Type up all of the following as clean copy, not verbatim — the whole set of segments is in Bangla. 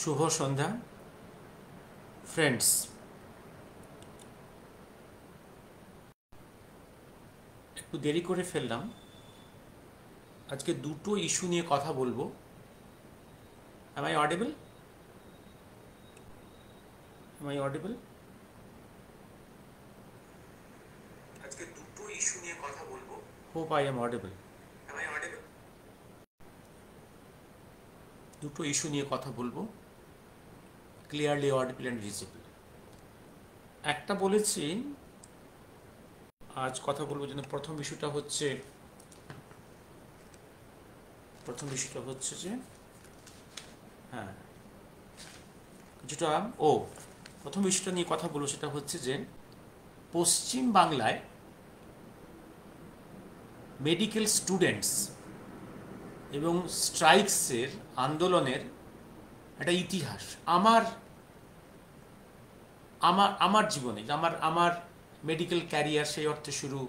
শুভ সন্ধ্যা ফ্রেন্ডস। একটু দেরি করে ফেললাম। আজকে দুটো ইস্যু নিয়ে কথা বলবো। Am I audible? Am I audible? আজকে দুটো ইস্যু নিয়ে কথা বলবো। Hope I am audible. Am I audible? দুটো ইস্যু নিয়ে কথা বলবো, ক্লিয়ারলি অডিবল অ্যান্ড ভিজিবল। একটা বলেছি আজ কথা বলবো যেন প্রথম ইস্যুটা হচ্ছে যে হ্যাঁ কিছুটা প্রথম ইস্যুটা নিয়ে কথা বলবো, সেটা হচ্ছে যে পশ্চিম বাংলায় মেডিকেল স্টুডেন্টস এবং স্ট্রাইকসের আন্দোলনের একটা ইতিহাস আমার আমার আমার জীবনে, আমার মেডিকেল ক্যারিয়ার সেই অর্থে শুরু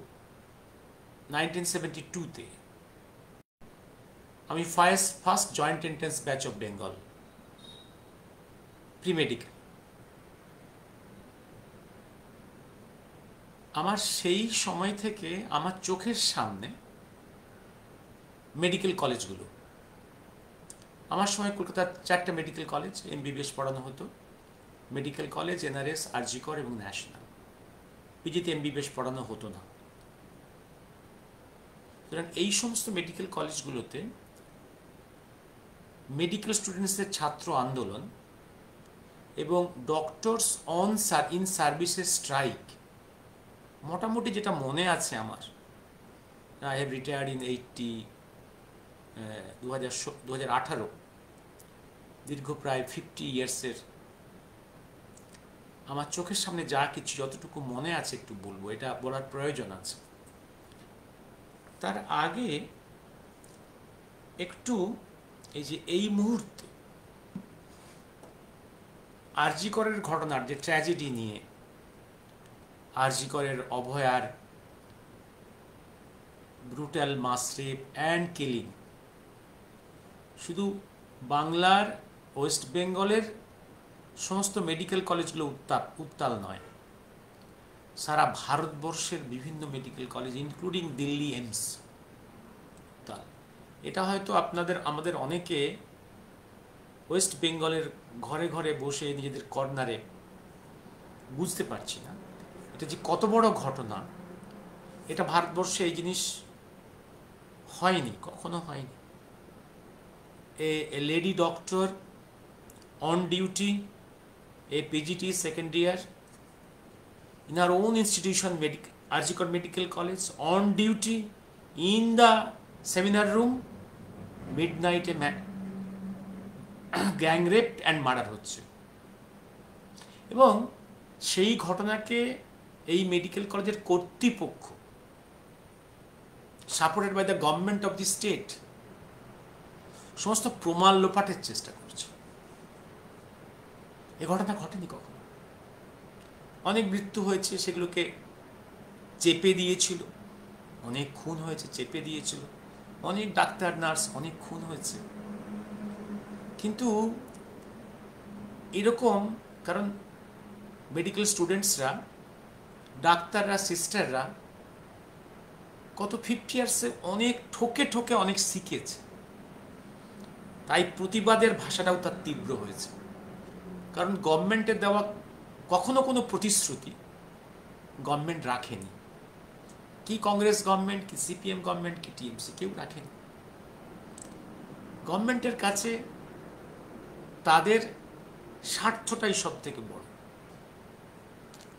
1972-তে। আমি first joint entrance batch of Bengal pre medical. আমার সেই সময় থেকে আমার চোখের সামনে মেডিকেল কলেজগুলো, আমার সময় কলকাতার 4টে মেডিকেল কলেজ এমবিবিএস পড়ানো হতো। মেডিকেল কলেজ, এনআরএস, আরজিকর এবং ন্যাশনাল। পিজিতে এমবিবিএস পড়ানো হতো না। সুতরাং এই সমস্ত মেডিকেল কলেজগুলোতে মেডিকেল স্টুডেন্টসদের ছাত্র আন্দোলন এবং ডক্টরস ইন সার্ভিসেস স্ট্রাইক, মোটামুটি যেটা মনে আছে আমার, আই হ্যাভ রিটায়ার্ড ইন 2018, দীর্ঘ প্রায় 50 ইয়ার্সের আমার চোখের সামনে যা কিছু যতটুকু মনে আছে একটু বলবো, এটা বলার প্রয়োজন আছে। তার আগে একটু এই মুহূর্তে আরজি করের ঘটনার যে ট্র্যাজেডি নিয়ে, আরজি করের অভয়ার brutal mass rape and killing শুধু বাংলার, ওয়েস্ট বেঙ্গলের সমস্ত মেডিকেল কলেজগুলো উত্তাল নয়, সারা ভারতবর্ষের বিভিন্ন medical college including Delhi AIIMS উত্তাল। এটা হয়তো আমাদের অনেকে ওয়েস্ট বেঙ্গলের ঘরে ঘরে বসে নিজেদের কর্নারে বুঝতে পারছি না এটা যে কত বড় ঘটনা। এটা ভারতবর্ষে এই জিনিস হয়নি, কখনো হয়নি। A lady doctor on duty, a PGT second year in our own institution, RG Kar Medical College, on duty in the seminar room, midnight gang rape and murder হচ্ছে। এবং সেই ঘটনাকে এই মেডিকেল কলেজের কর্তৃপক্ষ, supported by the government of the state, সমস্ত প্রমাণ লোপাটের চেষ্টা করছে। এ ঘটনা ঘটেনি কখনো। অনেক মৃত্যু হয়েছে, সেগুলোকে চেপে দিয়েছিল। অনেক খুন হয়েছে, চেপে দিয়েছিল। অনেক ডাক্তার নার্স, অনেক খুন হয়েছে। কিন্তু এরকম, কারণ মেডিকেল স্টুডেন্টসরা, ডাক্তাররা, সিস্টাররা কত 50 ইয়ার্সে অনেক ঠকে অনেক শিখেছে, তাই প্রতিবাদের ভাষাটাও তার তীব্র হয়েছে। কারণ গভর্নমেন্টের দেওয়া কখনো কোনো প্রতিশ্রুতি গভর্নমেন্ট রাখেনি। কি কংগ্রেস গভর্নমেন্ট, কি সিপিএম গভর্নমেন্ট, কি টিএমসি, কেউ রাখেনি। গভর্নমেন্টের কাছে তাদের স্বার্থটাই সব থেকে বড়।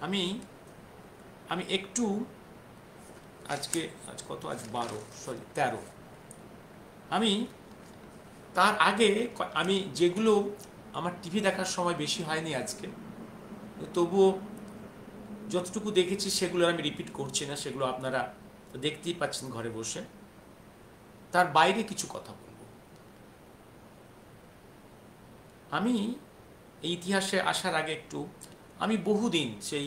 আমি একটু আজ 13, আমি তার আগে যেগুলো আমার টিভি দেখার সময় বেশি হয়নি আজকে, তবুও যতটুকু দেখেছি সেগুলো আমি রিপিট করছি না, সেগুলো আপনারা দেখতেই পাচ্ছেন ঘরে বসে। তার বাইরে কিছু কথা বলবো। আমি এই ইতিহাসে আসার আগে আমি বহুদিন, সেই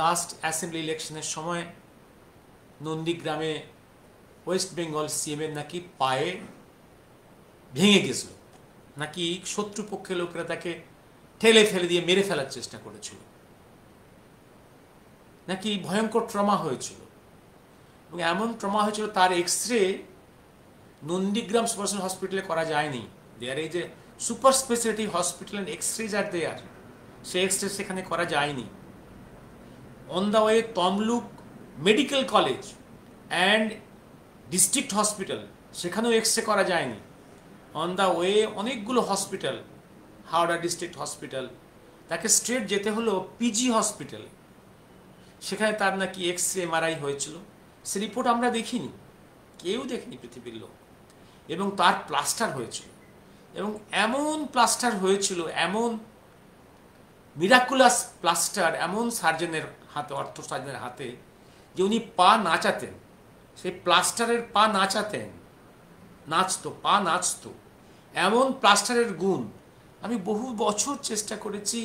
লাস্ট অ্যাসেম্বলি ইলেকশনের সময় নন্দীগ্রামে ওয়েস্ট বেঙ্গল সিএমের নাকি পায়ে ভেঙে গেছিল নাকি শত্রুপক্ষের লোকেরা তাকে ঠেলে ফেলে দিয়ে মেরে ফেলার চেষ্টা করেছিল, নাকি ভয়ঙ্কর ট্রমা হয়েছিল। এবং এমন ট্রমা হয়েছিল তার এক্সরে নন্দীগ্রাম সুপার হসপিটালে করা যায়নি। There is a super speciality hospital and x-rays are there, সে এক্সরে সেখানে করা যায়নি। On the way Tamluk medical college and district hospital, সেখানেও এক্সরে করা যায়নি। অন দ্য ওয়ে অনেকগুলো হসপিটাল, হাওড়া ডিস্ট্রিক্ট হসপিটাল, তাকে স্ট্রেট যেতে হলো পিজি হসপিটালে, সেখানে তার নাকি এক্সরে এমআরআই হয়েছিল। সে রিপোর্ট আমরা দেখিনি, কেউ দেখেনি পৃথিবীর লোক। এবং তার প্লাস্টার হয়েছিল, এবং এমন প্লাস্টার হয়েছিল, এমন মিরাকুলাস প্লাস্টার, এমন সার্জনের হাতে, অর্থ সার্জনের হাতে, যে উনি পা নাচাতেন, সেই প্লাস্টারের পা নাচাতেন, নাচতো, পা নাচতো, এমন প্লাস্টারের গুণ। আমি বহু বছর চেষ্টা করেছি,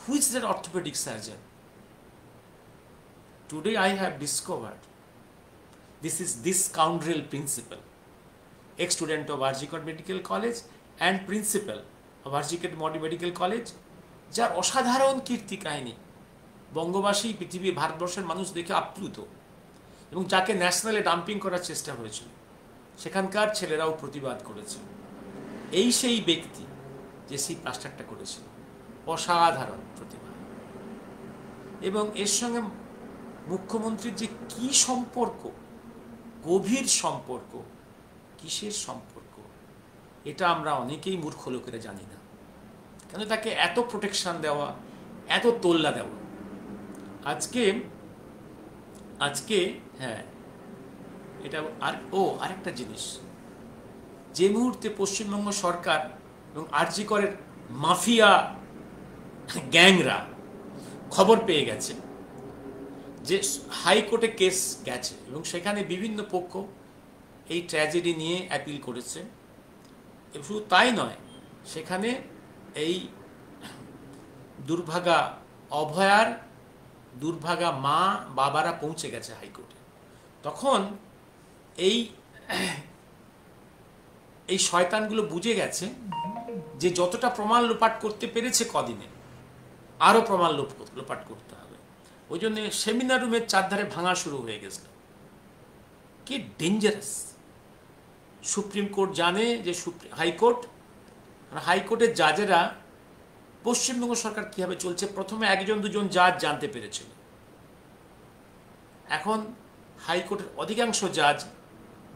which that orthopaedic surgeon. Today I have discovered this is this scoundrel principal, ex-student of Arjikot Medical College and principal of Arjikot Medical College, যার অসাধারণ কীর্তি কাহিনী বঙ্গবাসী, পৃথিবী, ভারতবর্ষের মানুষ দেখে আপ্লুত, এবং যাকে ন্যাশনালে ডাম্পিং করার চেষ্টা হয়েছিল, সেখানকার ছেলেরাও প্রতিবাদ করেছে। এই সেই ব্যক্তি যে সেই প্লাস্টারটা করেছিল, অসাধারণ প্রতিভা। এবং এর সঙ্গে মুখ্যমন্ত্রীর যে কি সম্পর্ক, গভীর সম্পর্ক, কিসের সম্পর্ক, এটা আমরা অনেকেই মূর্খ লোকেরা জানি না। কেন তাকে এত প্রোটেকশন দেওয়া, এত তোল্লা দেওয়া। আজকে হ্যাঁ, এটা আরেকটা জিনিস, যে মুহূর্তে পশ্চিমবঙ্গ সরকার এবং আরজিকরের মাফিয়া গ্যাংরা খবর পেয়ে গেছে যে হাইকোর্টে কেস গেছে, এবং সেখানে বিভিন্ন পক্ষ এই ট্র্যাজেডি নিয়ে অ্যাপিল করেছে, শুধু তাই নয়, সেখানে এই দুর্ভাগা অভয়ার দুর্ভাগা মা বাবারা পৌঁছে গেছে হাইকোর্টে। তখন এই শয়তানগুলো বুঝে গেছে যে যতটা প্রমাণ লোপাট করতে পেরেছে কদিনে, আরও প্রমাণ লোপাট করতে হবে। ওই জন্য সেমিনার রুমের চারধারে ভাঙা শুরু হয়ে গেছিল। কি ডেঞ্জারাস! সুপ্রিম কোর্ট জানে যে হাইকোর্টের জাজেরা পশ্চিমবঙ্গ সরকার কিভাবে চলছে প্রথমে একজন দুজন জাজ জানতে পেরেছিল। এখন হাইকোর্টের অধিকাংশ জাজ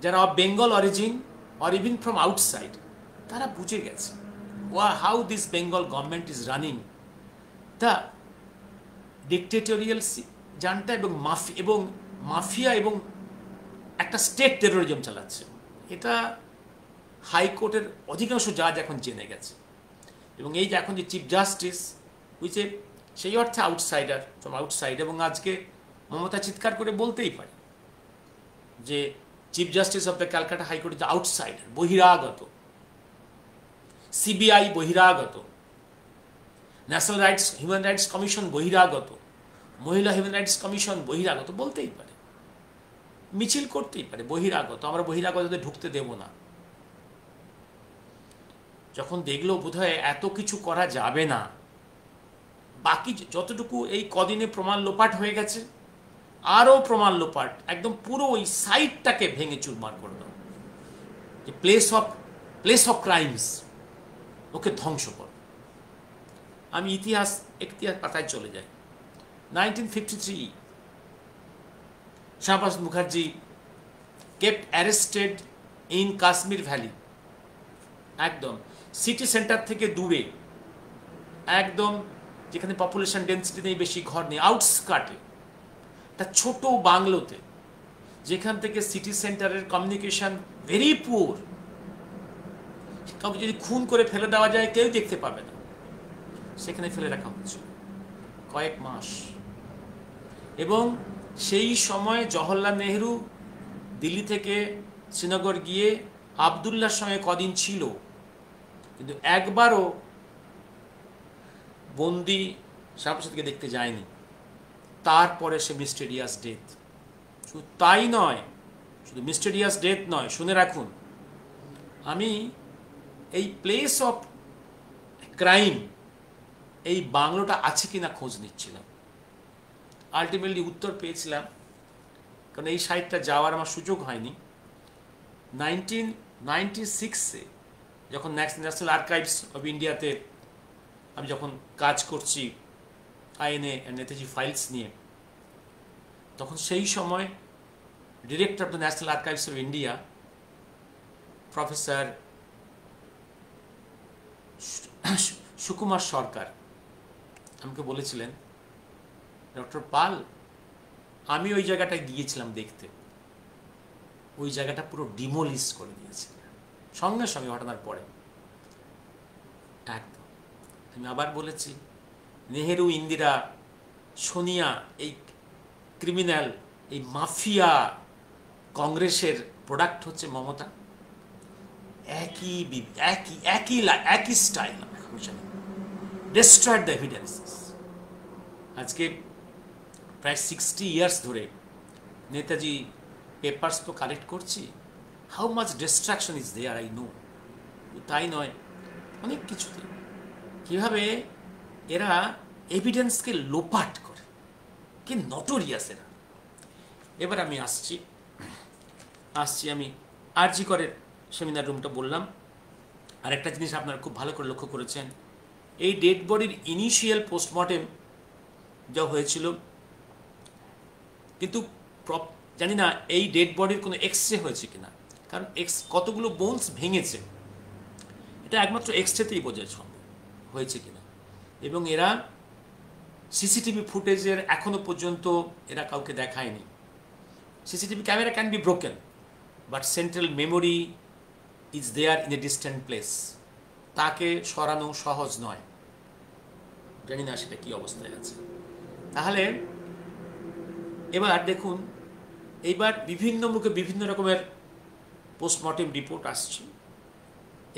যারা Bengal origin or even from outside, তারা বুঝে গেছে how this Bengal government is running the dictatorial জানটা, এবং মাফিয়া এবং একটা স্টেট টেরোরিজম চালাচ্ছে। এটা হাইকোর্টের অধিকাংশ জাজ এখন জেনে গেছে। এবং এই যে এখন যে চিফ জাস্টিস হয়েছে, সেই অর্থে আউটসাইডার, ফ্রম আউটসাইড। এবং আজকে মমতা চিৎকার করে বলতেই পারে যে chief justice of the Calcutta high court is outsider, বহিরাগত। সিবিআই বহিরাগত, ন্যাশনাল হিউম্যান রাইটস কমিশন বহিরাগত, মহিলা হিউম্যান রাইটস কমিশন বহিরাগত, বলতেই পারে, মিছিল করতেই পারে, বহিরাগত, আমরা বহিরাগতদের ঢুকতে দেব না। যখন দেখলো বোধহয় এত কিছু করা যাবে না, বাকি যতটুকু এই কদিনে প্রমাণ লোপাট হয়ে গেছে, আরও প্রমাণ লোপাট, একদম পুরো ওই সাইটটাকে ভেঙে চুরমার করে দাও, যে প্লেস অফ ক্রাইমস, ওকে ধ্বংস কর। আমি ইতিহাস পাতায় চলে যাই। 1953 Shyamaprasad Mukherjee kept arrested in Kashmir valley, একদম সিটি সেন্টার থেকে দূরে, একদম যেখানে পপুলেশন ডেন্সিটি নেই, বেশি ঘর নেই, আউটস্কার্টে একটা ছোট বাংলোতে, যেখান থেকে সিটি সেন্টারের কমিউনিকেশন ভেরি পুয়ার। কাউকে যদি খুন করে ফেলে দেওয়া যায় কেউ দেখতে পাবে না, সেখানে ফেলে রাখা হচ্ছে কয়েক মাস। এবং সেই সময় জওহরলাল নেহরু দিল্লি থেকে শ্রীনগর গিয়ে আবদুল্লার সঙ্গে কদিন ছিল, কিন্তু একবারও বন্দি শ্যামাপ্রসাদকে দেখতে যায়নি। তারপরে সে মিস্টেরিয়াস ডেথ। শুধু তাই নয়, শুধু মিস্টেরিয়াস ডেথ নয়, শুনে রাখুন, আমি এই প্লেস অফ ক্রাইম এই বাংলোটা আছে কিনা খোঁজ নিচ্ছিলাম। আলটিমেটলি উত্তর পেয়েছিলাম, কারণ এই সাইটটা যাওয়ার আমার সুযোগ হয়নি। 1996-এ যখন ন্যাশনাল আর্কাইভস অফ ইন্ডিয়াতে আমি যখন কাজ করছি আইএনএ নেতাজি ফাইলস নিয়ে, তখন সেই সময় director of the national archives of India professor Sukumar Sarkar আমাকে বলেছিলেন, ডক্টর পাল, আমি ওই জায়গাটায় গিয়েছিলাম দেখতে, ওই জায়গাটা পুরো ডিমোলিশ করে দিয়েছে সঙ্গে সঙ্গে ঘটনার পরে। একদম আমি আবার বলেছি, নেহেরু, ইন্দিরা, সোনিয়া, এই ক্রিমিনাল, এই মাফিয়া কংগ্রেসের প্রোডাক্ট হচ্ছে মমতা। একই স্টাইল, ডিস্ট্রয়েড দ্য এভিডেন্সেস। আজকে প্রায় 60 ইয়ার্স ধরে নেতাজি পেপার্স তো কালেক্ট করছি, how much destruction is there I know. তাই নয়, অনেক কিছুতে কীভাবে এরা এভিডেন্সকে লোপাট করে, কি নটোরিয়াস এরা। এবার আমি আসছি আমি আরজি করের সেমিনার রুমটা বললাম। আর একটা জিনিস আপনারা খুব ভালো করে লক্ষ্য করেছেন, এই ডেড বডির ইনিশিয়াল পোস্টমর্টেম যা হয়েছিল, কিন্তু জানি না এই ডেড বডির কোনো এক্সরে হয়েছে কিনা, কারণ কতগুলো বোনস ভেঙেছে, এটা একমাত্র এক্সরেতেই বোঝা সম্ভব হয়েছে কিনা। এবং এরা সিসিটিভি ফুটেজের এখনো পর্যন্ত এরা কাউকে দেখায়নি। CCTV camera can be broken, but central memory is there in a distant place, তাকে সরানো সহজ নয়। জানি না সেটা কি অবস্থায় আছে। তাহলে এবার দেখুন, এইবার বিভিন্ন মুখে বিভিন্ন রকমের পোস্টমর্টেম রিপোর্ট আসছে।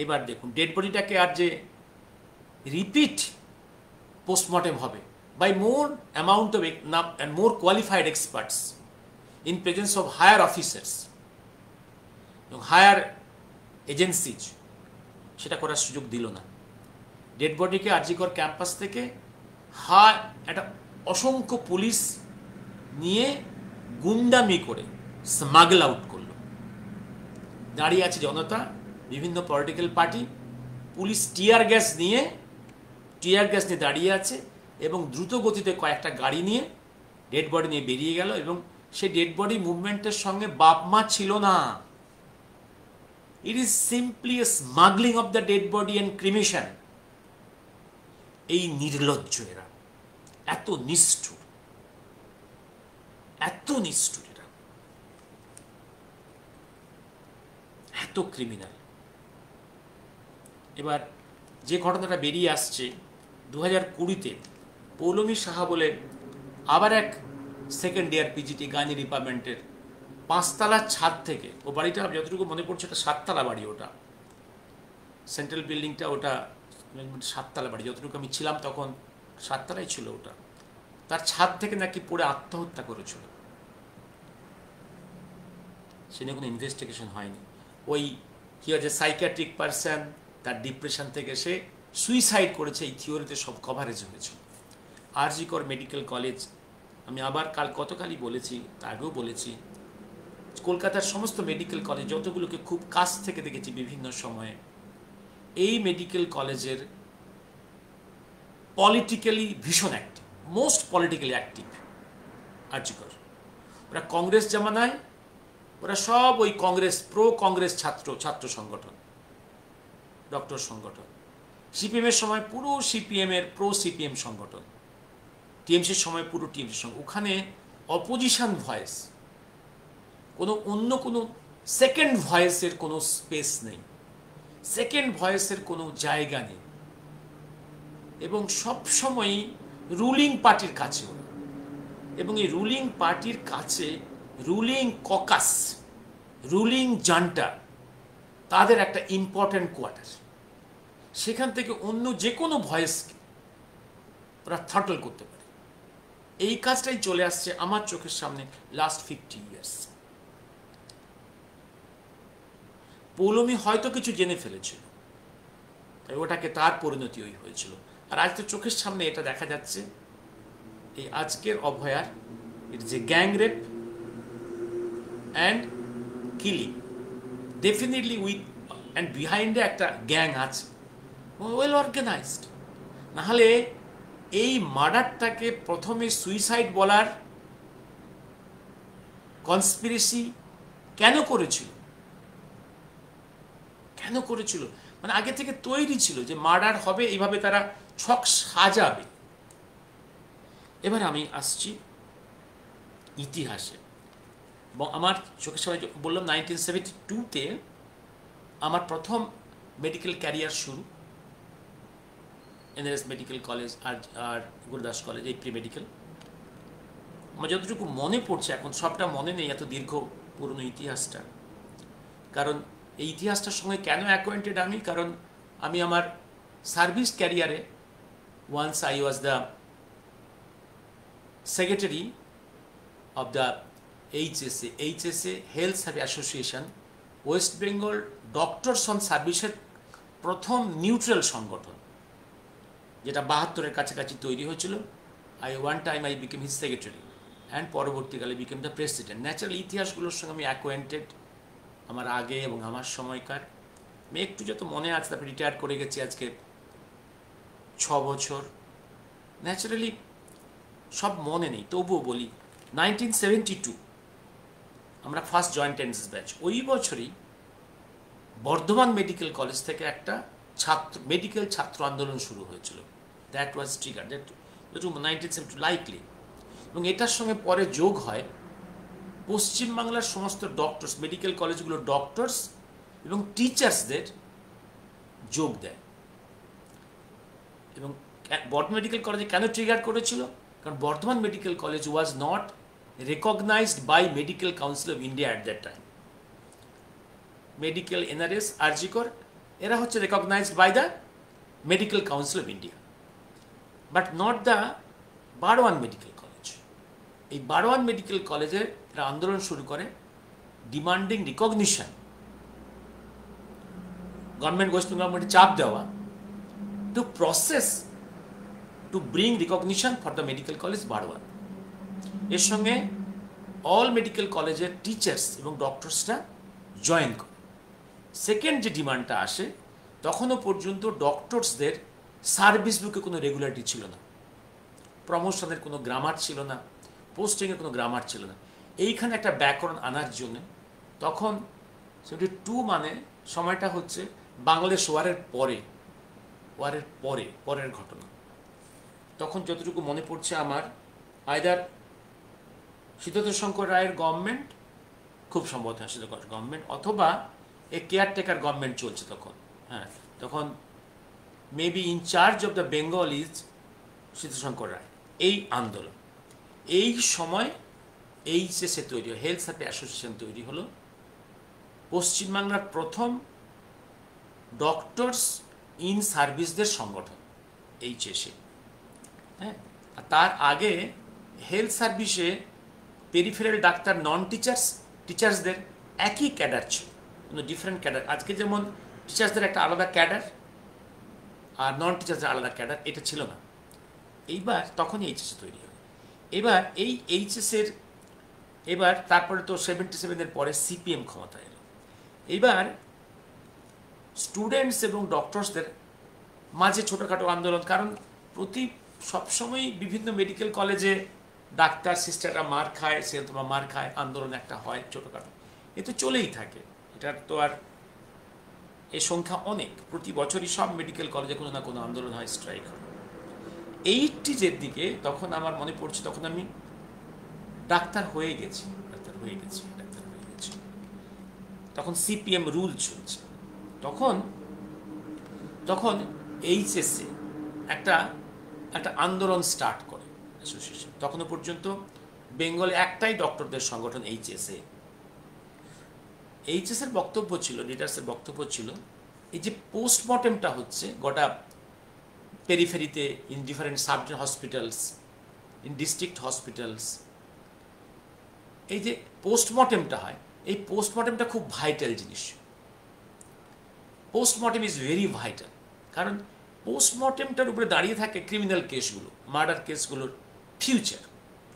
এবার দেখুন, ডেড বডিটাকে আর যে রিপিট পোস্টমর্টেম হবে by more amount of and more qualified experts in presence of higher officers এবং হায়ার এজেন্সিজ, সেটা করার সুযোগ দিল না। ডেড বডিকে আরজিকর ক্যাম্পাস থেকে একটা অসংখ্য পুলিশ নিয়ে গুন্ডামি করে স্মাগল আউট করলো। দাঁড়িয়ে আছে জনতা, বিভিন্ন political party, police tear gas নিয়ে দাঁড়িয়ে আছে এবং দ্রুত গতিতে কয়েকটা গাড়ি নিয়ে ডেড বডি নিয়ে বেরিয়ে গেল। এবং সেই ডেড বডি মুভমেন্টের সঙ্গে বাপ মা ছিল না। It is simply A smuggling of the dead body and cremation. এই নির্লজ্জ এরা, এত নিষ্ঠুর এরা, এত ক্রিমিনাল। এবার যে ঘটনাটা বেরিয়ে আসছে, 2020-তে পৌলমী সাহা বলে আবার এক সেকেন্ড ইয়ার পিজিটি গাইনি ডিপার্টমেন্টের 5তলার ছাদ থেকে, ও বাড়িটা যতটুকু মনে পড়ছে ওটা 7তলা বাড়ি, ওটা সেন্ট্রাল বিল্ডিংটা, ওটা 7তলা বাড়ি, যতটুকু আমি ছিলাম তখন 7তলাই ছিল ওটা। তার ছাদ থেকে নাকি পড়ে আত্মহত্যা করেছিল। সে নিয়ে কোনো ইনভেস্টিগেশন হয়নি। ওই কি হচ্ছে, সাইকিয়াট্রিক পারসন, তার ডিপ্রেশন থেকে সে সুইসাইড করেছে, এই থিওরিতে সব কভারেজ হয়েছে। আরজি কর মেডিকেল কলেজ, আমি আবার গতকালই বলেছি, আগেও বলেছি, কলকাতার সমস্ত মেডিকেল কলেজ যতগুলোকে খুব কাছ থেকে দেখেছি বিভিন্ন সময়ে, এই মেডিকেল কলেজের পলিটিক্যালি ভীষণ অ্যাক্টিভ, মোস্ট পলিটিক্যালি অ্যাক্টিভ আরজি কর। ওরা কংগ্রেস জামানায়, ওরা সব ওই কংগ্রেস, প্রো কংগ্রেস ছাত্র সংগঠন, ডক্টর সংগঠন। সিপিএমের সময় পুরো সিপিএমের প্রো সিপিএম সংগঠন, টিএমসির সময় পুরো টিএমসির সঙ্গে। ওখানে অপোজিশন ভয়েস, অন্য কোনো সেকেন্ড ভয়েসের কোনো স্পেস নেই, সেকেন্ড ভয়েসের কোনো জায়গা নেই। এবং সবসময়ই রুলিং পার্টির কাছে ওরা, এবং এই রুলিং পার্টির কাছে রুলিং ককাস, রুলিং জান্টা, তাদের একটা ইম্পর্ট্যান্ট কোয়ার্টার। সেখান থেকে অন্য যে কোনো ভয়েসকে ওরা থার্টল করতে পারে। এই কাজটাই চলে আসছে আমার চোখের সামনে লাস্ট 50 ইয়ার্স। পৌলমী হয়তো কিছু জেনে ফেলেছিল, ওটাকে তার পরিণতি ওই হয়েছিল। আর আজ তো চোখের সামনে এটা দেখা যাচ্ছে, এই আজকের অভয়ার it is a gang rape and killing, definitely with and বিহাইন্ডে একটা গ্যাং আছে, ওয়েল অর্গানাইজড। নাহলে এই মার্ডারটাকে প্রথমে সুইসাইড বলার কনস্পিরেসি কেন করেছিল, কেন করেছিল? মানে আগে থেকে তৈরি ছিল যে মার্ডার হবে, এইভাবে তারা ছক সাজাবে। এবার আমি আসছি ইতিহাসে। আমার চোখের সামনে বললাম 1972-তে আমার প্রথম মেডিকেল ক্যারিয়ার শুরু, এনআরএস মেডিকেল কলেজ আর গুরুদাস কলেজ, এই প্রি মেডিকেল। আমার যতটুকু মনে পড়ছে, এখন সবটা মনে নেই, এত দীর্ঘ পুরনো ইতিহাসটা। কারণ এই ইতিহাসটার সঙ্গে কেন অ্যাকোয়েন্টেড আমি, কারণ আমি আমার সার্ভিস ক্যারিয়ারে once I was the secretary of the HSA health service association, West Bengal doctors on সার্ভিসের প্রথম নিউট্রাল সংগঠন, যেটা 72-এর কাছাকাছি তৈরি হয়েছিল। One time I became his secretary and পরবর্তীকালে বিকেম দ্য প্রেসিডেন্ট। ন্যাচারাল ইতিহাসগুলোর সঙ্গে আমি অ্যাকোয়েন্টেড, আমার আগে এবং আমার সময়কার। আমি একটু যত মনে আছে, তারপরে রিটায়ার করে গেছি আজকে 6 বছর। ন্যাচারালি সব মনে নেই, তবুও বলি 1972 আমরা ফার্স্ট জয়েন্ট এন্ট্রান্স ব্যাচ। ওই বছরই বর্ধমান মেডিকেল কলেজ থেকে একটা মেডিকেল ছাত্র আন্দোলন শুরু হয়েছিল। That was trigger, that 1972 likely. এবং এটার সঙ্গে পরে যোগ হয় পশ্চিমবাংলার সমস্ত ডক্টরস, মেডিকেল কলেজগুলোর ডক্টরস এবং টিচার্সদের যোগ দেয়। এবং বর্ধমান মেডিকেল কলেজে কেন ট্রিগার করেছিল? কারণ Bardhaman medical college was not recognised by medical council of India at that time. Medical NRS, RG Kar, এরা হচ্ছে recognised by the medical council of India, but not the Burdwan medical college. এই বারওয়ান মেডিকেল কলেজের এরা আন্দোলন শুরু করে, demanding recognition, government West Bengal গভর্নমেন্টে চাপ দেওয়া to process to bring recognition for the medical college Burdwan. এর সঙ্গে অল মেডিকেল কলেজের টিচার্স এবং ডক্টরসরা জয়েন করে। সেকেন্ড যে ডিমান্ডটা আসে, তখনও পর্যন্ত ডক্টরসদের সার্ভিস বুকে কোনো রেগুলারিটি ছিল না, প্রমোশনের কোনো গ্রামার ছিল না, পোস্টিংয়ের কোনো গ্রামার ছিল না। এইখানে একটা ব্যাকরণ আনার জন্য তখন 72 মানে সময়টা হচ্ছে বাংলাদেশ ওয়ারের পরের ঘটনা। তখন যতটুকু মনে পড়ছে আমার, আইদার সিদ্ধার্থ শঙ্কর রায়ের গভর্নমেন্ট, খুব সম্ভবত সিদ্ধার্থ গভর্নমেন্ট, অথবা এ কেয়ারটেকার গভর্নমেন্ট চলছে তখন। হ্যাঁ, তখন maybe in-charge of the Bengal is Siddhartha Shankar Ray. এই আন্দোলন, এই সময় এইচএসএ তৈরি হয়, হেলথ সার্ভিস অ্যাসোসিয়েশন তৈরি হলো, পশ্চিমবাংলার প্রথম ডক্টরস ইন সার্ভিসদের সংগঠন এইচএসএ। হ্যাঁ, আর তার আগে হেলথ সার্ভিসে পেরিফেরাল ডাক্তার, নন টিচার্সদের একই ক্যাডার ছিল, কোনো ডিফারেন্ট ক্যাডার। আজকে যেমন টিচার্সদের একটা আলাদা ক্যাডার আর নন টিচার্সদের আলাদা ক্যাডার, এটা ছিল না। এইবার তখনই এইচএসএ তৈরি হয়। এবার এই এইচএসের তারপরে তো 77-এর পরে সিপিএম ক্ষমতায় এলো। এইবার স্টুডেন্টস এবং ডক্টরসদের মাঝে ছোটোখাটো আন্দোলন, কারণ সবসময়ই বিভিন্ন মেডিকেল কলেজে ডাক্তার সিস্টাররা মার খায়, সে তোমার মার খায়, আন্দোলন একটা হয় ছোটোখাটো, এ তো চলেই থাকে। এটার তো আর এই সংখ্যা অনেক, প্রতি বছরই সব মেডিকেল কলেজে কোনো না কোনো আন্দোলন হয়, স্ট্রাইক হয়। 80s-এর দিকে তখন আমার মনে পড়ছে, তখন আমি ডাক্তার হয়ে গেছি। তখন সিপিএম রুল চলছে। তখন এইচএসএ একটা আন্দোলন স্টার্ট করে অ্যাসোসিয়েশন। তখনও পর্যন্ত বেঙ্গলে একটাই ডক্টরদের সংগঠন এইচএসএ। এইচএসের বক্তব্য ছিল, লিডার্সের বক্তব্য ছিল, এই যে পোস্টমর্টেমটা হচ্ছে গোটা পেরিফেরিতে, in different sub hospitals, in district hospitals, এই যে পোস্টমর্টেমটা হয়, এই পোস্টমর্টেমটা খুব ভাইটাল জিনিস। Postmortem is very vital. কারণ পোস্টমর্টেমটার উপরে দাঁড়িয়ে থাকে ক্রিমিনাল কেসগুলো, মার্ডার কেসগুলোর ফিউচার,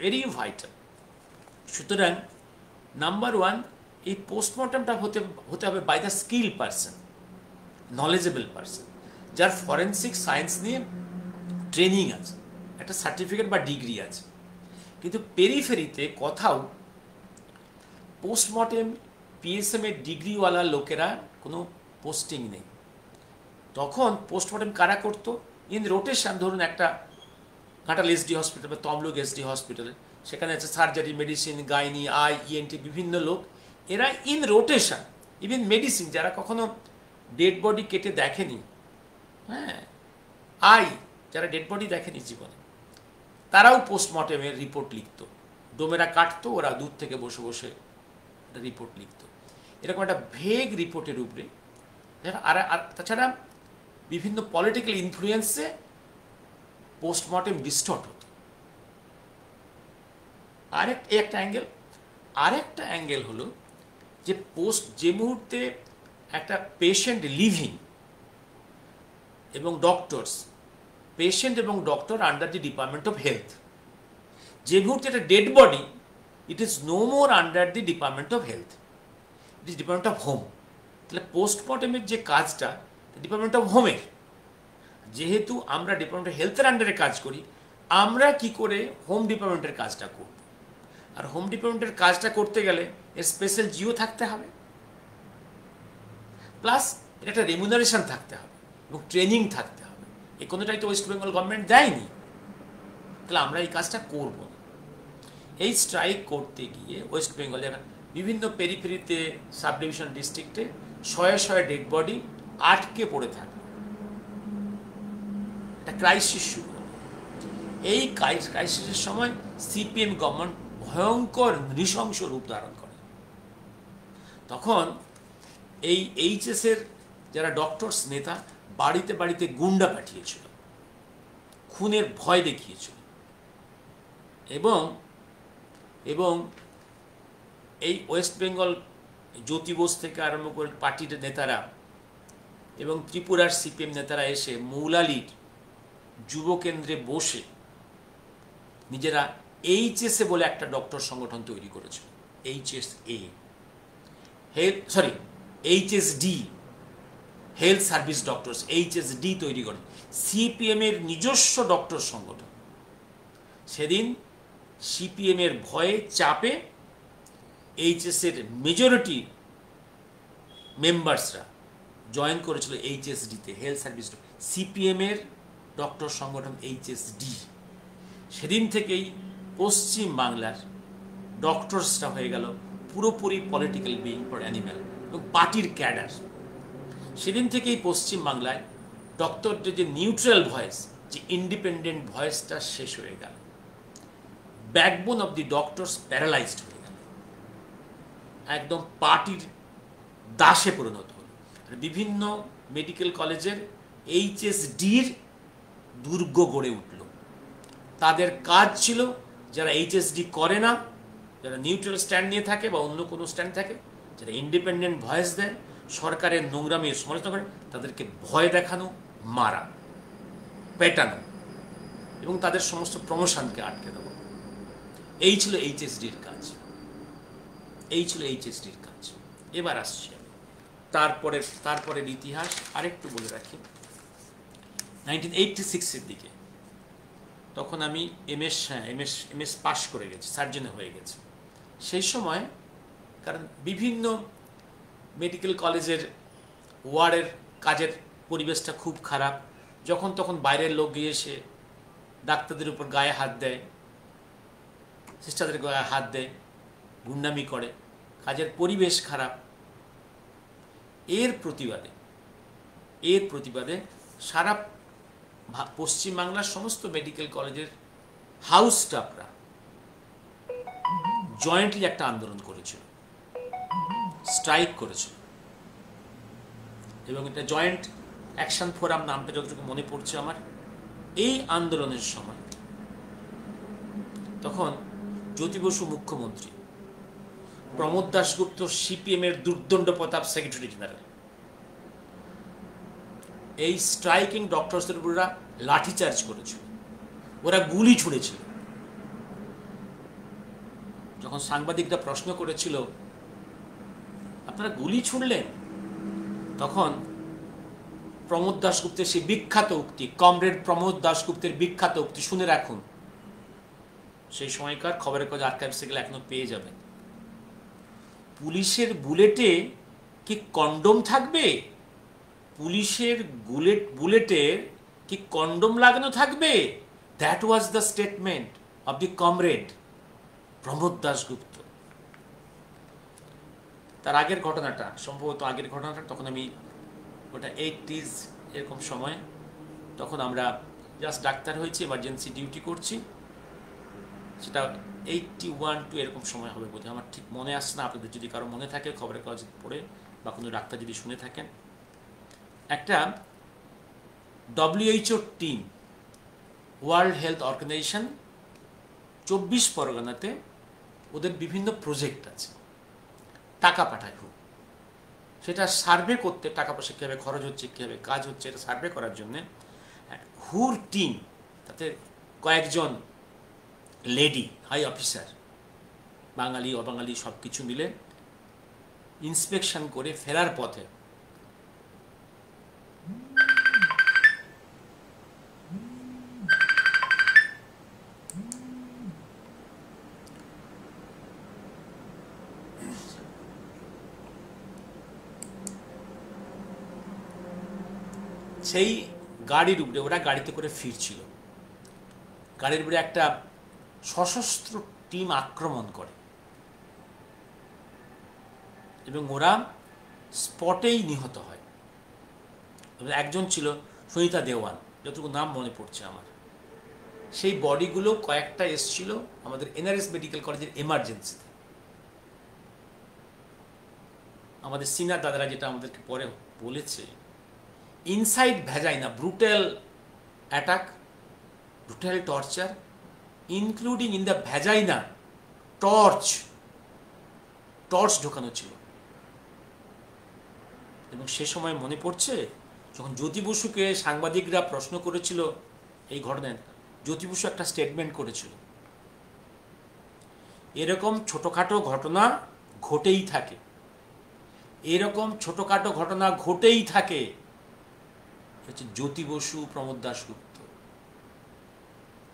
ভেরি ভাইটাল। সুতরাং নাম্বার ওয়ান, এই পোস্টমর্টেমটা হতে হবে by the skill person, knowledgeable person, যার ফরেন্সিক সায়েন্স নিয়ে ট্রেনিং আছে, একটা সার্টিফিকেট বা ডিগ্রি আছে। কিন্তু পেরিফেরিতে কোথাও পোস্টমর্টেম পিএসএম এর ডিগ্রিওয়ালা লোকেরা কোনো পোস্টিং নেই। তখন পোস্টমর্টেম কারা করতো? ইন রোটেশন, ধরুন একটা ঘাটাল এসডি হসপিটাল বা তমলুক এসডি হসপিটালে, সেখানে আছে surgery, medicine, gynae, I, ENT, বিভিন্ন লোক, এরা ইন রোটেশন। ইভেন মেডিসিন, যারা কখনো ডেড বডি কেটে দেখেনি, হ্যাঁ, আই, যারা ডেড বডি দেখেনি জীবনে, তারাও পোস্টমর্টেমের রিপোর্ট লিখতো। ডোমেরা কাটতো, ওরা দূর থেকে বসে বসে রিপোর্ট লিখতো। এরকম একটা ভেগ রিপোর্টের উপরে। আর তাছাড়া বিভিন্ন পলিটিক্যাল ইনফ্লুয়েন্সে পোস্টমর্টেম ডিস্টর্ট হতো। একটা অ্যাঙ্গেল। আরেকটা অ্যাঙ্গেল হলো যে মুহূর্তে একটা পেশেন্ট লিভিং এবং ডক্টরস, পেশেন্ট এবং doctor under the department of health, যে মুহূর্তে একটা dead body, it is no more under the department of health, it is department of home. তাহলে পোস্টমর্টেমের যে কাজটা ডিপার্টমেন্ট অফ হোমের, যেহেতু আমরা ডিপার্টমেন্ট অফ হেলথের আন্ডারে কাজ করি, আমরা কি করে হোম ডিপার্টমেন্টের কাজটা করব? আর হোম ডিপার্টমেন্টের কাজটা করতে গেলে এর স্পেশাল জিও থাকতে হবে, প্লাস এটা একটা রেমুনারেশন থাকতে হবে এবং ট্রেনিং থাকতে হবে। এই কোনোটাই তো ওয়েস্ট বেঙ্গল গভর্নমেন্ট দেয়নি। তাহলে আমরা এই কাজটা করব না। এই স্ট্রাইক করতে গিয়ে ওয়েস্ট বেঙ্গলে বিভিন্ন পেরিফেরিতে, সাব ডিভিশন ডিস্ট্রিক্টে শয়ে শয়ে ডেড বডি আটকে পড়ে থাকে। একটা ক্রাইসিস শুরু হলো। এই ক্রাইসিসের সময় সিপিএম গভর্নমেন্ট ভয়ঙ্কর নৃশংস রূপ ধারণ করে। তখন এই এইচএসের যারা ডক্টরস নেতা বাড়িতে বাড়িতে গুন্ডা পাঠিয়েছিল, খুনের ভয় দেখিয়েছিল, এবং এই ওয়েস্ট বেঙ্গল জ্যোতি বোস থেকে আরম্ভ করে পার্টির নেতারা এবং ত্রিপুরার সিপিএম নেতারা এসে মৌলালির যুব কেন্দ্রে বসে নিজেরা এইচএসএ বলে একটা ডক্টর সংগঠন তৈরি করেছিল। HSA, HSD, health service doctors, HSD তৈরি করে সিপিএম এর নিজস্ব ডক্টর সংগঠন। সেদিন সিপিএম এর ভয়ে চাপে এইচএস এর মেজরিটি মেম্বার্সরা জয়েন করেছিল এইচএসডিতে, হেলথ সার্ভিস, সিপিএম এর ডক্টর সংগঠন এইচএসডি। সেদিন থেকেই পশ্চিম বাংলার ডক্টরসরা হয়ে গেল পুরোপুরি পলিটিক্যাল বিং ফর অ্যানিম্যাল এবং পার্টির ক্যাডার। সেদিন থেকেই পশ্চিম বাংলায় ডক্টরদের যে নিউট্রাল ভয়েস, যে ইন্ডিপেন্ডেন্ট ভয়েসটা শেষ হয়ে গেল। Backbone of the doctors paralysed হয়ে গেল, একদম পার্টির দাসে পরিণত হল। বিভিন্ন মেডিকেল কলেজের এইচএসডির দুর্গ গড়ে উঠল। তাদের কাজ ছিল, যারা এইচএসডি করে না, যারা নিউট্রাল স্ট্যান্ড নিয়ে থাকে বা অন্য কোনো স্ট্যান্ড থাকে, যারা ইন্ডিপেন্ডেন্ট ভয়েস দেয়, সরকারের নোংরামি সমালোচনা করে, তাদেরকে ভয় দেখানো, মারা, পেটানো এবং তাদের সমস্ত প্রমোশনকে আটকে দেওয়া। এই ছিল এইচএসডির কাজ, এই ছিল এইচএসডির কাজ। এবার আসছি আমি তারপরের ইতিহাস আরেকটু বলে রাখি। 1986-এর দিকে, তখন আমি এমএস পাশ করে গেছি, সার্জনে হয়ে গেছি। সেই সময় কারণ বিভিন্ন মেডিকেল কলেজের ওয়ার্ডের কাজের পরিবেশটা খুব খারাপ, যখন তখন বাইরের লোক গিয়ে এসে ডাক্তারদের উপর গায়ে হাত দেয়, সিস্টারদের গায়ে হাত দেয়, গুন্ডামি করে, কাজের পরিবেশ খারাপ। এর প্রতিবাদে সারা পশ্চিমবাংলার সমস্ত মেডিকেল কলেজের হাউস স্টাফরা জয়েন্টলি একটা আন্দোলন করেছিল, স্ট্রাইক করেছিল, এবং এটা জয়েন্ট অ্যাকশন ফোরাম নামটা যতটুকু মনে পড়ছে আমার। এই আন্দোলনের সময় তখন জ্যোতি বসু মুখ্যমন্ত্রী, প্রমোদ দাশগুপ্ত সিপিএম এর দুর্দণ্ড প্রতাপ সেক্রেটারি জেনারেল, এই স্ট্রাইকিং ডক্টরসদের উপর ওরা লাঠিচার্জ করেছিল, ওরা গুলি ছুঁড়েছিল। যখন সাংবাদিকরা প্রশ্ন করেছিল আপনারা গুলি ছুঁড়লেন, তখন প্রমোদ দাশগুপ্তের সেই বিখ্যাত উক্তি, কমরেড প্রমোদ দাশগুপ্তের বিখ্যাত উক্তি শুনে রাখুন, সেই সময়কার খবরের কাগজ আর্কাইভসে গেলে এখনো পেয়ে যাবেন। পুলিশের বুলেটে কি কন্ডোম থাকবে? পুলিশের বুলেটে কি কন্ডোম লাগানো থাকবে? That was the statement of the comrade Pramod Dasgupta. তার আগের ঘটনাটা, সম্ভবত আগের ঘটনাটা, তখন আমি ওটা 80s এরকম সময়, তখন আমরা জাস্ট ডাক্তার হয়েছি, এমার্জেন্সি ডিউটি করছি, সেটা 81 টু এরকম সময় হবে বোধহয়, আমার ঠিক মনে আসছে না। আপনাদের যদি কারো মনে থাকে খবরের কাগজ পড়ে বা কোনো ডাক্তার যদি শুনে থাকেন, একটা WHO team, world health organization 24 পরগনাতে ওদের বিভিন্ন প্রজেক্ট আছে, টাকা পাঠায় খুব, সেটা সার্ভে করতে, টাকা পয়সা কীভাবে খরচ হচ্ছে, কীভাবে কাজ হচ্ছে, এটা সার্ভে করার জন্যে হুর টিম, তাতে কয়েকজন লেডি হাই অফিসার, বাঙালি অবাঙালি সব কিছু মিলে ইন্সপেকশন করে ফেরার পথে সেই গাড়ির উপরে, ওরা গাড়িতে করে ফিরছিল, গাড়ির উপরে একটা সশস্ত্র টিম আক্রমণ করে এবং ওরা স্পটেই নিহত হয়। একজন ছিল সুনিতা দেওয়ান, যতটুকু নাম মনে পড়ছে আমার। সেই বডিগুলো কয়েকটা এসছিল আমাদের NRS মেডিকেল কলেজের এমার্জেন্সিতে। আমাদের সিনিয়র দাদারা যেটা আমাদেরকে পরে বলেছে, inside vagina brutal attack, brutal torture, including in the vagina torch ঢোকানো ছিল। এবং সে সময় মনে পড়ছে যখন জ্যোতি বসুকে সাংবাদিকরা প্রশ্ন করেছিল এই ঘটনায়, জ্যোতি বসু একটা স্টেটমেন্ট করেছিল, এরকম ছোটোখাটো ঘটনা ঘটেই থাকে, এরকম ছোটোখাটো ঘটনা ঘটেই থাকে। হচ্ছে জ্যোতি বসু, প্রমোদ দাশগুপ্ত।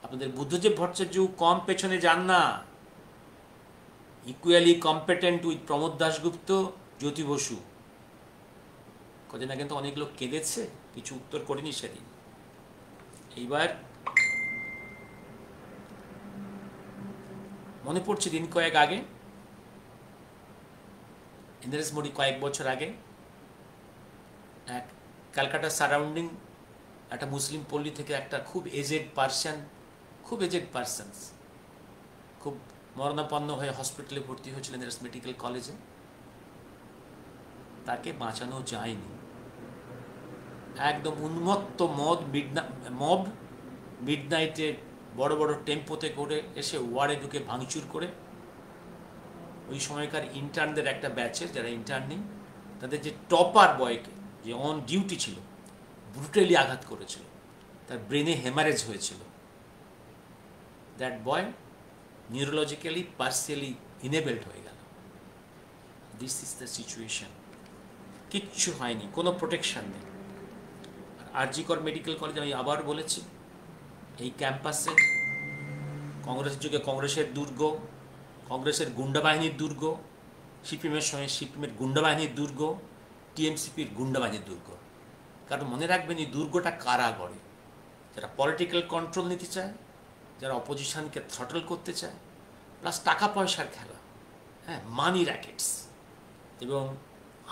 আপনাদের বুদ্ধদেব ভট্টাচার্য কম পেছনে যান না, equally competent with Promode Dasgupta, Jyoti Basu. কদিন আগে তো অনেক লোক কেঁদেছে, কিছু উত্তর করেনি সেদিন। এইবার মনে পড়ছে দিন কয়েক আগে, NRS মোডি কয়েক বছর আগে, এক ক্যালকাটা সারাউন্ডিং একটা মুসলিম পল্লী থেকে একটা খুব এজেড পার্সন, খুব মরণাপন্ন হয়ে হসপিটালে ভর্তি হয়েছিলেন NRS মেডিকেল কলেজে। তাকে বাঁচানো যায়নি। একদম উন্মত্ত মব মিডনাইটে বড় বড় টেম্পোতে করে এসে ওয়ার্ডে ঢুকে ভাঙচুর করে ওই সময়কার ইন্টার্নদের একটা ব্যাচের যারা ইন্টার্নিং, তাদের যে টপার বয়কে, যে অন ডিউটি ছিল, ব্রুটালি আঘাত করেছিল, তার ব্রেনে হেমারেজ হয়েছিল। দ্যাট বয় নিউরোলজিক্যালি পার্সিয়ালি ইনেবলড হয়ে গেল। This is the situation. কিচ্ছু হয়নি, কোনো প্রোটেকশন নেই। RG কর মেডিকেল কলেজ, আমি আবার বলেছি, এই ক্যাম্পাসে কংগ্রেস যুগে কংগ্রেসের দুর্গ, কংগ্রেসের গুন্ডা বাহিনীর দুর্গ, সিপিএমের সময় সিপিএমের গুন্ডা বাহিনীর দুর্গ, TMCPর গুন্ডা বাহিনীর দুর্গ। কারণ মনে রাখবেন, এই দুর্গটা কারা গড়ে? যারা পলিটিক্যাল কন্ট্রোল নিতে চায়, যারা অপোজিশনকে থ্রটল করতে চায়, প্লাস টাকা পয়সার খেলা, হ্যাঁ, মানি র্যাকেটস এবং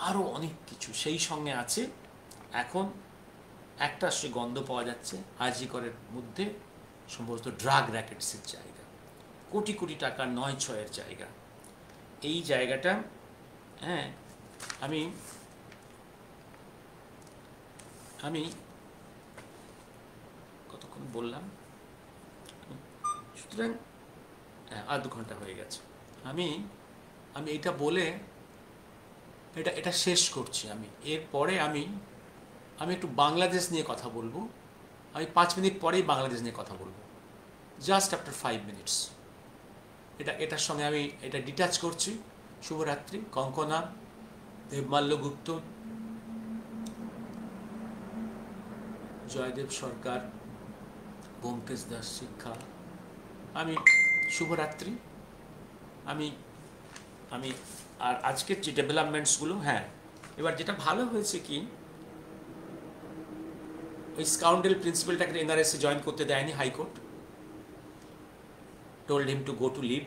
আরও অনেক কিছু সেই সঙ্গে আছে। এখন একটা সে গন্ধ পাওয়া যাচ্ছে RG করের মধ্যে, সম্ভবত ড্রাগ র্যাকেটসের জায়গা, কোটি কোটি টাকার 9-6-এর জায়গা। এই জায়গাটা, হ্যাঁ, আমি কতক্ষণ বললাম? সুতরাং আধ ঘন্টা হয়ে গেছে। আমি এটা বলে এটা শেষ করছি। এরপরে আমি একটু বাংলাদেশ নিয়ে কথা বলবো। আমি 5 মিনিট পরেই বাংলাদেশ নিয়ে কথা বলবো, জাস্ট আফটার 5 মিনিটস। এটার সঙ্গে আমি এটা ডিটাচ করছি। শুভরাত্রি। কঙ্কনা, দেবমাল্য গুপ্ত, জয়দেব সরকার, ব্যোমকেশ দাস শিক্ষা, আমি শুভরাত্রি। আমি আমি আর আজকের যে ডেভেলপমেন্টসগুলো, হ্যাঁ, এবার যেটা ভালো হয়েছে কি, ওই স্কাউন্ডেল প্রিন্সিপালটাকে এনআরএসে জয়েন করতে দেয়নি high court, told him to go to leave.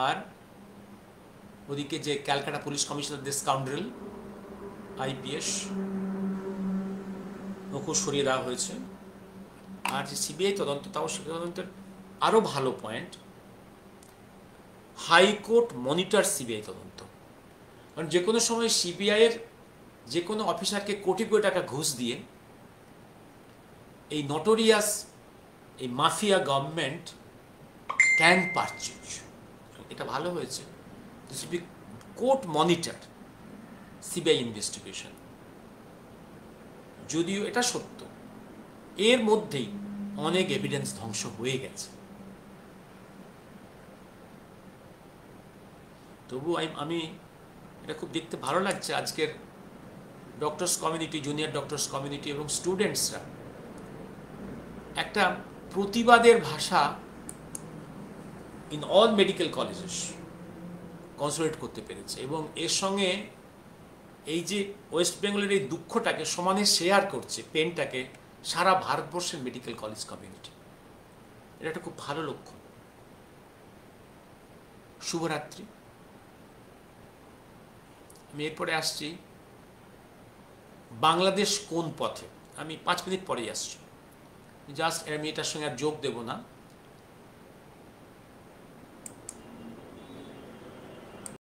আর ওদিকে যে Calcutta police commissioner, the scoundrel IPS, ওকে সরিয়ে দেওয়া হয়েছে। আর যে সিবিআই তদন্ত, তাও সে তদন্তের আরও ভালো পয়েন্ট, হাইকোর্ট মনিটর সিবিআই তদন্ত। কারণ যে কোনো সময় সিবিআইয়ের যে কোনো অফিসারকে কোটি কোটি টাকা ঘুষ দিয়ে এই নটোরিয়াস, এই মাফিয়া গভর্নমেন্ট ক্যান পারচেজ। এটা ভালো হয়েছে, this will be court monitor CBI investigation. যদিও এটা সত্য, এর মধ্যেই অনেক এভিডেন্স ধ্বংস হয়ে গেছে। তবু আমি এটা খুব দেখতে ভালো লাগছে, আজকের doctors community, junior doctors community এবং স্টুডেন্টসরা একটা প্রতিবাদের ভাষা in all medical colleges consolidate করতে পেরেছে। এবং এর সঙ্গে এই যে ওয়েস্ট বেঙ্গলের এই দুঃখটাকে সমানে শেয়ার করছে, পেনটাকে, সারা ভারতবর্ষের মেডিকেল কলেজ কমিউনিটি। এটা একটা খুব ভালো লক্ষণ। শুভরাত্রি। আমি এরপরে আসছি বাংলাদেশ কোন পথে। আমি 5 মিনিট পরেই আসছি, জাস্ট আমি এটার সঙ্গে আর যোগ দেব না।